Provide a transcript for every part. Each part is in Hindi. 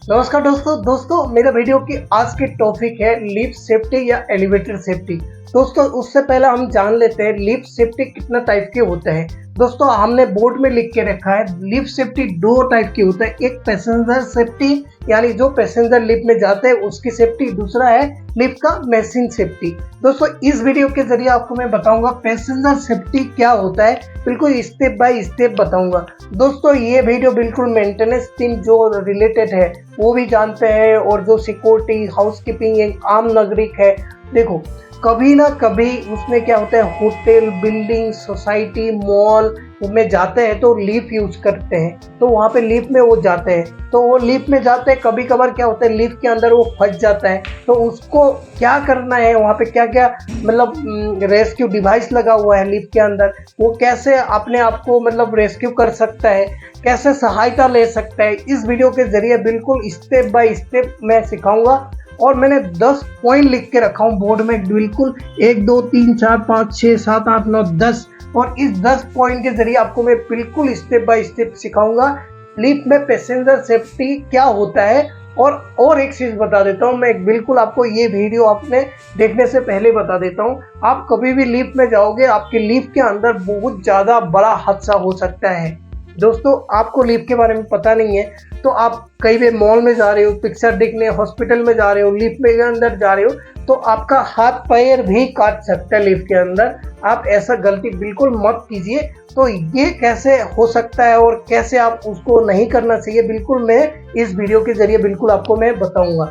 नमस्कार दोस्तों मेरा वीडियो की आज की टॉपिक है लिफ्ट सेफ्टी या एलिवेटर सेफ्टी। दोस्तों उससे पहले हम जान लेते हैं लिफ्ट सेफ्टी कितना टाइप के होते हैं। दोस्तों हमने बोर्ड में लिख के रखा है लिफ्ट सेफ्टी दो टाइप की होता है, एक पैसेंजर सेफ्टी यानी जो पैसेंजर लिफ्ट में जाते हैं उसकी सेफ्टी, दूसरा है लिफ्ट का मशीन सेफ्टी। दोस्तों इस वीडियो के जरिए आपको मैं बताऊंगा पैसेंजर सेफ्टी क्या होता है, बिल्कुल स्टेप बाय स्टेप बताऊंगा। दोस्तों ये वीडियो बिल्कुल मेंटेनेंस टीम जो रिलेटेड है वो भी जानते हैं और जो सिक्योरिटी हाउसकीपिंग एक आम नागरिक है। देखो कभी ना कभी उसमें क्या होता है, होटल बिल्डिंग सोसाइटी मॉल में जाते हैं तो लिफ्ट यूज करते हैं, तो वहाँ पे लिफ्ट में वो जाते हैं, तो वो लिफ्ट में जाते हैं कभी कभार क्या होता है लिफ्ट के अंदर वो फंस जाता है, तो उसको क्या करना है, वहाँ पे क्या क्या मतलब रेस्क्यू डिवाइस लगा हुआ है लिफ्ट के अंदर, वो कैसे अपने आप को मतलब रेस्क्यू कर सकता है, कैसे सहायता ले सकता है, इस वीडियो के जरिए बिल्कुल स्टेप बाय स्टेप मैं सिखाऊंगा। और मैंने 10 पॉइंट लिख के रखा हूँ बोर्ड में, बिल्कुल 1 2 3 4 5 6 7 8 9 10, और इस 10 पॉइंट के जरिए आपको मैं बिल्कुल स्टेप बाय स्टेप सिखाऊंगा लिफ्ट में पैसेंजर सेफ्टी क्या होता है। और एक चीज़ बता देता हूँ मैं, बिल्कुल आपको ये वीडियो आपने देखने से पहले बता देता हूँ, आप कभी भी लिफ्ट में जाओगे आपके लिफ्ट के अंदर बहुत ज़्यादा बड़ा हादसा हो सकता है। दोस्तों आपको लिफ्ट के बारे में पता नहीं है तो आप कहीं भी मॉल में जा रहे हो, पिक्चर देखने, हॉस्पिटल में जा रहे हो, लिफ्ट में अंदर जा रहे हो तो आपका हाथ पैर भी काट सकता है लिफ्ट के अंदर। आप ऐसा गलती बिल्कुल मत कीजिए। तो ये कैसे हो सकता है और कैसे आप उसको नहीं करना चाहिए, बिल्कुल मैं इस वीडियो के जरिए बिल्कुल आपको मैं बताऊंगा।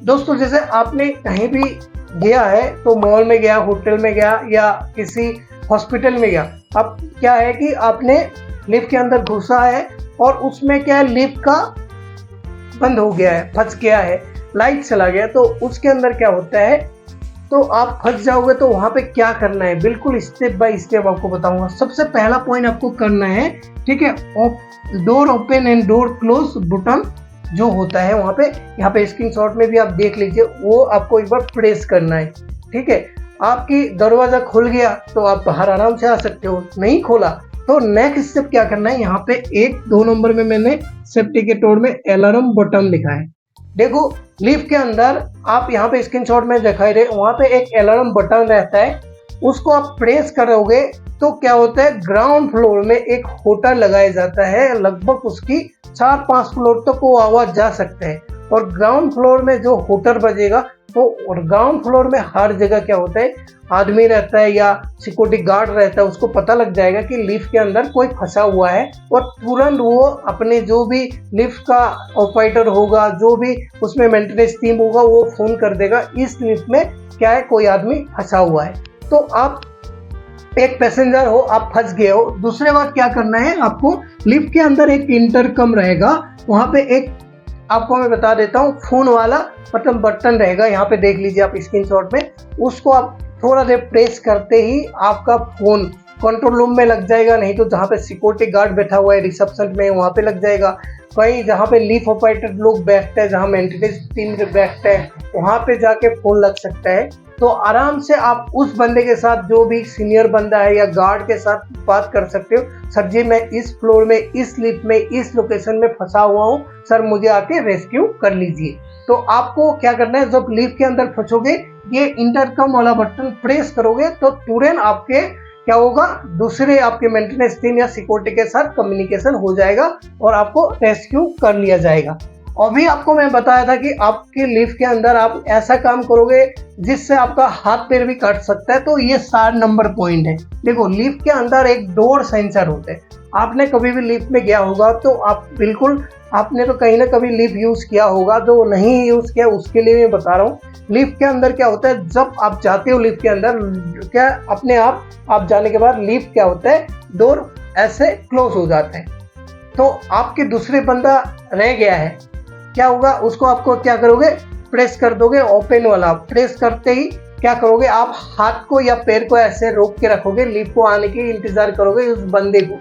दोस्तों जैसे आपने कहीं भी गया है तो मॉल में गया, होटल में गया या किसी हॉस्पिटल में गया, अब क्या है कि आपने लिफ्ट के अंदर घुसा है और उसमें क्या है लिफ्ट का बंद हो गया है, फंस गया है, लाइट चला गया, तो उसके अंदर क्या होता है, तो आप फंस जाओगे तो वहां पे क्या करना है बिल्कुल स्टेप बाय स्टेप आपको बताऊंगा। सबसे पहला पॉइंट आपको करना है, ठीक है, door open and door close button जो होता है वहां पे, यहाँ पे स्क्रीनशॉट में भी आप देख लीजिए, वो आपको एक बार प्रेस करना है। ठीक है, आपकी दरवाजा खुल गया तो आप बाहर आराम से आ सकते हो, नहीं खोला तो नेक्स्ट स्टेप क्या करना है, यहाँ पे 1-2 नंबर में मैंने सेफ्टी के तौर में अलार्म बटन लिखा है। देखो लिफ्ट के अंदर आप यहाँ पे स्क्रीनशॉट में दिखाई रहे, वहां पे एक अलार्म बटन रहता है, उसको आप प्रेस करोगे तो क्या होता है, ग्राउंड फ्लोर में एक होटल लगाया जाता है, लगभग उसकी 4-5 फ्लोर तक वो आवाज जा सकता है, और ग्राउंड फ्लोर में जो होटल बजेगा तो ग्राउंड फ्लोर में हर जगह क्या होता है, आदमी रहता है या सिक्योरिटी गार्ड रहता है, उसको पता लग जाएगा कि लिफ्ट के अंदर कोई फंसा हुआ है, और तुरंत वो अपने जो भी लिफ्ट का ऑपरेटर होगा, जो भी उसमें मेंटेनेंस टीम होगा, वो फोन कर देगा इस लिफ्ट में क्या है, कोई आदमी फंसा हुआ है। तो आप एक पैसेंजर हो, आप फंस गए हो, दूसरे बात क्या करना है, आपको लिफ्ट के अंदर एक इंटरकम रहेगा, वहां पे एक आपको मैं बता देता हूँ फोन वाला मतलब बटन रहेगा, यहाँ पे देख लीजिए आप स्क्रीनशॉट में, उसको आप थोड़ा देर प्रेस करते ही आपका फोन कंट्रोल रूम में लग जाएगा, नहीं तो जहाँ पे सिक्योरिटी गार्ड बैठा हुआ है रिसेप्शन में वहाँ पे लग जाएगा, कहीं जहाँ पे लिफ्ट ऑपरेटर लोग बैठते हैं, जहाँ मेंटेनेंस टीम बैठते हैं वहाँ पे जाके फोन लग सकता है। तो आराम से आप उस बंदे के साथ, जो भी सीनियर बंदा है या गार्ड के साथ बात कर सकते हो, सर जी मैं इस फ्लोर में, इस लिफ्ट में, इस लोकेशन में फंसा हुआ हूँ, सर मुझे आके रेस्क्यू कर लीजिए। तो आपको क्या करना है, जब लिफ्ट के अंदर फंसोगे ये इंटरकम वाला बटन प्रेस करोगे तो तुरंत आपके क्या होगा, दूसरे आपके मेंटेनेंस टीम या सिक्योरिटी के साथ कम्युनिकेशन हो जाएगा और आपको रेस्क्यू कर लिया जाएगा। अभी आपको मैं बताया था कि आपके लिफ्ट के अंदर आप ऐसा काम करोगे जिससे आपका हाथ पैर भी कट सकता है, तो ये 7 नंबर पॉइंट है। देखो लिफ्ट के अंदर एक डोर सेंसर होते हैं, आपने कभी भी लिफ्ट में गया होगा तो आप बिल्कुल, आपने तो कहीं ना कभी लिफ्ट यूज किया होगा, जो नहीं यूज किया उसके लिए मैं बता रहा हूँ। लिफ्ट के अंदर क्या होता है, जब आप जाते हो लिफ्ट के अंदर, क्या अपने आप जाने के बाद लिफ्ट क्या होता है, डोर ऐसे क्लोज हो जाता है, तो आपके दूसरे बंदा रह गया है, क्या होगा, उसको आपको क्या करोगे, प्रेस कर दोगे, ओपन वाला प्रेस करते ही क्या करोगे, आप हाथ को या पैर को ऐसे रोक के रखोगे, लिफ्ट को आने की इंतजार करोगे उस बंदे को।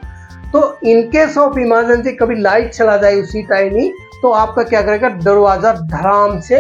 तो इनकेस ऑफ इमरजेंसी कभी लाइट चला जाए उसी टाइम ही, तो आपका क्या करेगा, दरवाजा धड़ाम से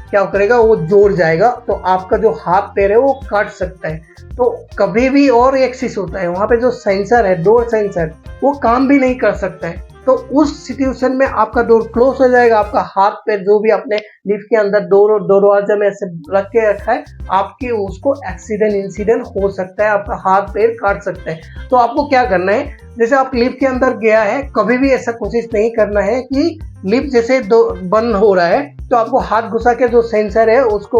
क्या करेगा, वो जोड़ जाएगा, तो आपका जो हाथ पैर है वो काट सकता है। तो कभी भी और एक चीज होता है, वहां पे जो सेंसर है, डोर सेंसर, वो काम भी नहीं कर सकता है, तो उस सिचुएशन में आपका डोर क्लोज हो जाएगा, आपका हाथ पैर जो भी आपने लिफ्ट के अंदर दरवाजा में ऐसे रख के रखा है, आपके उसको एक्सीडेंट इंसिडेंट हो सकता है, आपका हाथ पैर काट सकता है। तो आपको क्या करना है, जैसे आप लिफ्ट के अंदर गया है, कभी भी ऐसा कोशिश नहीं करना है कि लिफ्ट जैसे बंद हो रहा है तो आपको हाथ घुसा के जो सेंसर है उसको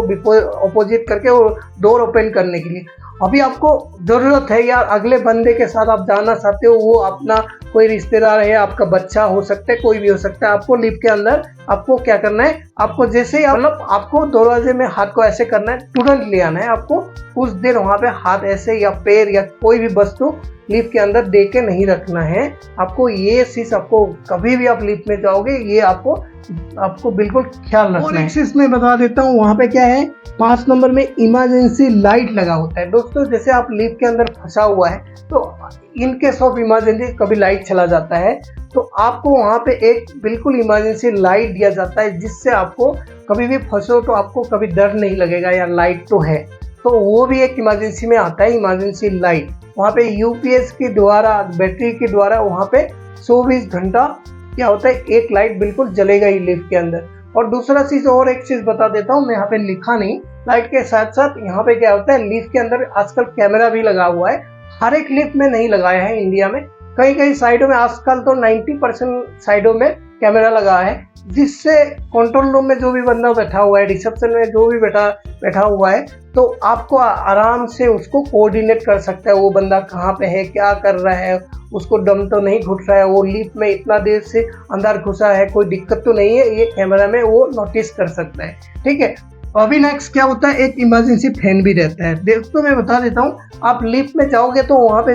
अपोजिट करके वो डोर ओपन करने के लिए। अभी आपको जरूरत है या अगले बंदे के साथ आप जाना चाहते हो, वो अपना कोई रिश्तेदार है, आपका बच्चा हो सकता है, कोई भी हो सकता है, आपको लिफ्ट के अंदर आपको क्या करना है, आपको जैसे ही मतलब आपको दरवाजे में हाथ को ऐसे करना है, तुरंत ले आना है। आपको कुछ देर वहां पे हाथ ऐसे या पैर या कोई भी वस्तु लिफ्ट के अंदर दे के नहीं रखना है। आपको ये चीज आपको कभी भी आप लिफ्ट में जाओगे ये आपको बिल्कुल ख्याल रखना है। और एक चीज मैं बता देता हूँ, वहां पे क्या है, 5 नंबर में इमरजेंसी लाइट लगा होता है। दोस्तों जैसे आप लिफ्ट के अंदर फंसा हुआ है तो इन केस ऑफ इमरजेंसी कभी लाइट चला जाता है तो आपको वहां पे एक बिल्कुल इमरजेंसी लाइट दिया जाता है, जिससे आपको कभी भी फंसो तो आपको कभी डर नहीं लगेगा या लाइट तो है। तो वो भी एक इमरजेंसी में आता है, इमरजेंसी लाइट। वहाँ पे यूपीएस के द्वारा, बैटरी के द्वारा वहाँ पे 24 घंटा क्या होता है, एक लाइट बिल्कुल जलेगा ही लिफ्ट के अंदर। और दूसरा चीज और एक चीज बता देता हूँ, मैं यहाँ पे लिखा नहीं, लाइट के साथ साथ यहाँ पे क्या होता है, लिफ्ट के अंदर आजकल कैमरा भी लगा हुआ है। हर एक लिफ्ट में नहीं लगाया है इंडिया में, कई कई साइडों में आजकल तो 90% साइडों में कैमरा लगा है, जिससे कंट्रोल रूम में जो भी बंदा बैठा हुआ है, रिसेप्शन में जो भी बैठा हुआ है, तो आपको आराम से उसको कोऑर्डिनेट कर सकता है, वो बंदा कहाँ पे है, क्या कर रहा है, उसको दम तो नहीं घुट रहा है, वो लिफ्ट में इतना देर से अंदर घुसा है, कोई दिक्कत तो नहीं है, ये कैमरा में वो नोटिस कर सकता है। ठीक है। अभी नेक्स्ट क्या होता है, एक इमरजेंसी फैन भी रहता है। दोस्तों मैं बता देता हूँ, आप लिफ्ट में जाओगे तो वहाँ पे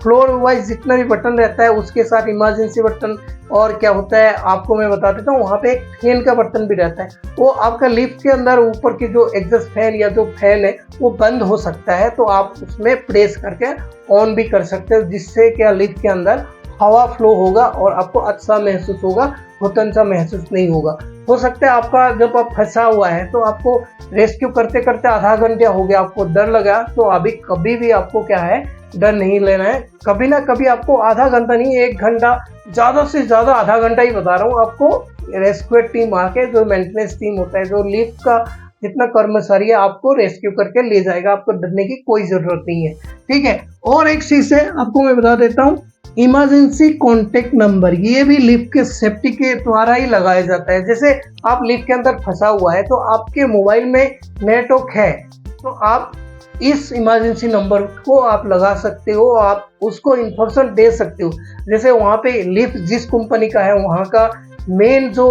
फ्लोर वाइज जितना भी बटन रहता है उसके साथ इमरजेंसी बटन, और क्या होता है आपको मैं बता देता हूँ, वहाँ पे एक फैन का बटन भी रहता है। वो आपका लिफ्ट के अंदर ऊपर की जो एग्जॉस्ट फैन या जो फैन है वो बंद हो सकता है, तो आप उसमें प्रेस करके ऑन भी कर सकते हो, जिससे क्या लिफ्ट के अंदर हवा फ्लो होगा और आपको अच्छा महसूस होगा, घुटन सा महसूस नहीं होगा। हो सकता है आपका जब आप फंसा हुआ है तो आपको रेस्क्यू करते करते आधा घंटा हो गया, आपको डर लगा, तो अभी कभी भी आपको क्या है, डर नहीं लेना है। कभी ना कभी आपको आधा घंटा नहीं, 1 घंटा, ज़्यादा से ज़्यादा आधा घंटा ही बता रहा हूँ आपको, रेस्क्यू टीम आके, जो मेंटेनेंस टीम होता है, जो लिफ्ट का जितना कर्मचारी है, आपको रेस्क्यू करके ले जाएगा, आपको डरने की कोई ज़रूरत नहीं है। ठीक है। और एक चीज़ है आपको मैं बता देता हूँ, इमरजेंसी कॉन्टेक्ट नंबर, ये भी लिफ्ट के सेफ्टी के द्वारा ही लगाया जाता है। जैसे आप लिफ्ट के अंदर फंसा हुआ है तो आपके मोबाइल में नेटवर्क है, तो आप इस इमरजेंसी नंबर को आप लगा सकते हो, आप उसको इंफॉर्मेशन दे सकते हो। जैसे वहाँ पे लिफ्ट जिस कंपनी का है, वहाँ का मेन जो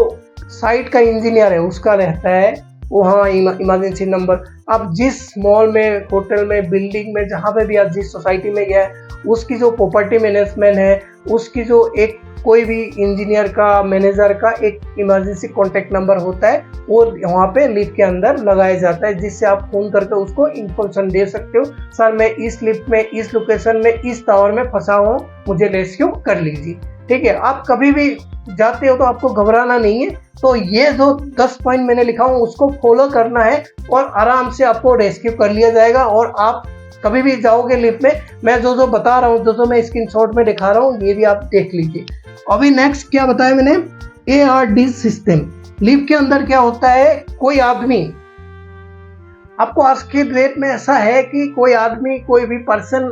साइट का इंजीनियर है उसका रहता है वहाँ इमरजेंसी नंबर। आप जिस मॉल में, होटल में, बिल्डिंग में, जहाँ पे भी आप जिस सोसाइटी में गए, उसकी जो प्रॉपर्टी मैनेजमेंट है, उसकी जो एक कोई भी इंजीनियर का, मैनेजर का एक इमरजेंसी कॉन्टैक्ट नंबर होता है, वो वहाँ पे लिफ्ट के अंदर लगाया जाता है, जिससे आप फोन करके उसको इन्फॉर्मेशन दे सकते हो, सर मैं इस लिफ्ट में, इस लोकेशन में, इस टावर में फंसा हूँ, मुझे रेस्क्यू कर लीजिए। ठीक है। आप कभी भी जाते हो तो आपको घबराना नहीं है, तो ये जो 10 पॉइंट मैंने लिखा हूँ उसको फॉलो करना है और आराम से आपको रेस्क्यू कर लिया जाएगा। और आप कभी भी जाओगे लिफ्ट में, मैं जो जो बता रहा हूँ, जो मैं स्क्रीनशॉट में दिखा रहा हूँ, ये भी आप देख लीजिए। अभी नेक्स्ट क्या बताया मैंने, ARD सिस्टम। लिफ्ट के अंदर क्या होता है, कोई आदमी, आपको आज के डेट में ऐसा है कि कोई आदमी, कोई भी पर्सन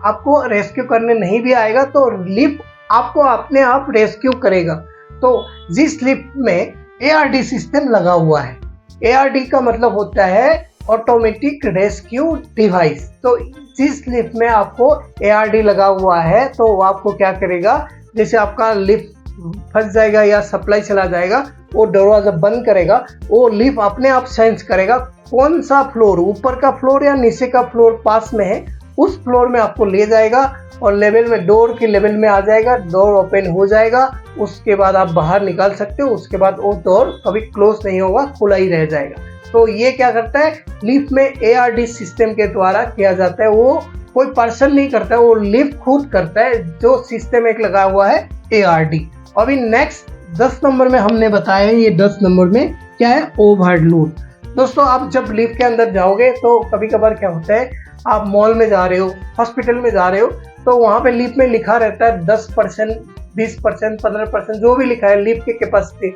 आपको रेस्क्यू करने नहीं भी आएगा तो लिफ्ट आपको अपने आप रेस्क्यू करेगा। तो जिस लिफ्ट में ARD सिस्टम लगा हुआ है, ARD का मतलब होता है ऑटोमेटिक रेस्क्यू डिवाइस। तो जिस लिफ्ट में आपको ARD लगा हुआ है तो वो आपको क्या करेगा, जैसे आपका लिफ्ट फंस जाएगा या सप्लाई चला जाएगा, वो दरवाजा बंद करेगा, वो लिफ्ट अपने आप सेंस करेगा कौन सा फ्लोर, ऊपर का फ्लोर या नीचे का फ्लोर पास में है, उस फ्लोर में आपको ले जाएगा और लेवल में, डोर के लेवल में आ जाएगा, डोर ओपन हो जाएगा, उसके बाद आप बाहर निकाल सकते हो। उसके बाद वो डोर कभी क्लोज नहीं होगा, खुला ही रह जाएगा। तो ये क्या करता है, लिफ्ट में ARD सिस्टम के द्वारा किया जाता है, वो कोई पर्सन नहीं करता है, वो लिफ्ट खुद करता है, जो सिस्टम एक लगा हुआ है ARD। अभी नेक्स्ट 10 नंबर में हमने बताया है, ये 10 नंबर में क्या है, ओवरलोड। दोस्तों आप जब लिफ्ट के अंदर जाओगे तो कभी कभार क्या होता है, आप मॉल में जा रहे हो, हॉस्पिटल में जा रहे हो, तो वहाँ पे लिफ्ट में लिखा रहता है 10% 20%, 15% जो भी लिखा है लिफ्ट की कैपेसिटी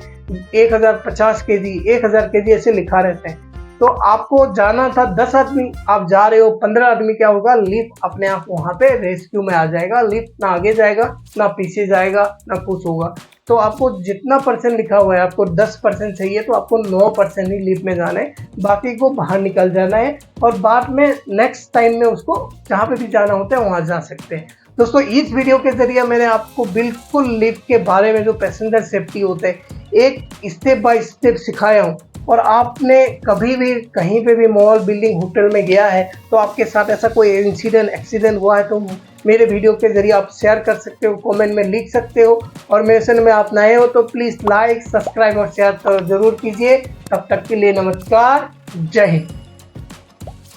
1050 केजी, 1000 केजी ऐसे लिखा रहता है। तो आपको जाना था 10 आदमी, आप जा रहे हो 15 आदमी, क्या होगा, लिफ्ट अपने आप वहां पे रेस्क्यू में आ जाएगा। लिफ्ट ना आगे जाएगा ना पीछे जाएगा ना कुछ होगा। तो आपको जितना परसेंट लिखा हुआ है, आपको 10% चाहिए तो आपको 9% ही लिफ्ट में जाना है, बाकी को बाहर निकल जाना है और बाद में नेक्स्ट टाइम में उसको जहाँ पे भी जाना होता है वहाँ जा सकते हैं। दोस्तों इस वीडियो के जरिए मैंने आपको बिल्कुल लिफ्ट के बारे में जो पैसेंजर सेफ्टी होता है एक स्टेप बाय स्टेप सिखाया हूँ। और आपने कभी भी कहीं पे भी मॉल, बिल्डिंग, होटल में गया है तो आपके साथ ऐसा कोई इंसिडेंट, एक्सीडेंट हुआ है तो मेरे वीडियो के जरिए आप शेयर कर सकते हो, कमेंट में लिख सकते हो। और मेरे चैनल में आप नए हो तो प्लीज़ लाइक, सब्सक्राइब और शेयर जरूर कीजिए। तब तक के लिए नमस्कार, जय हिंद।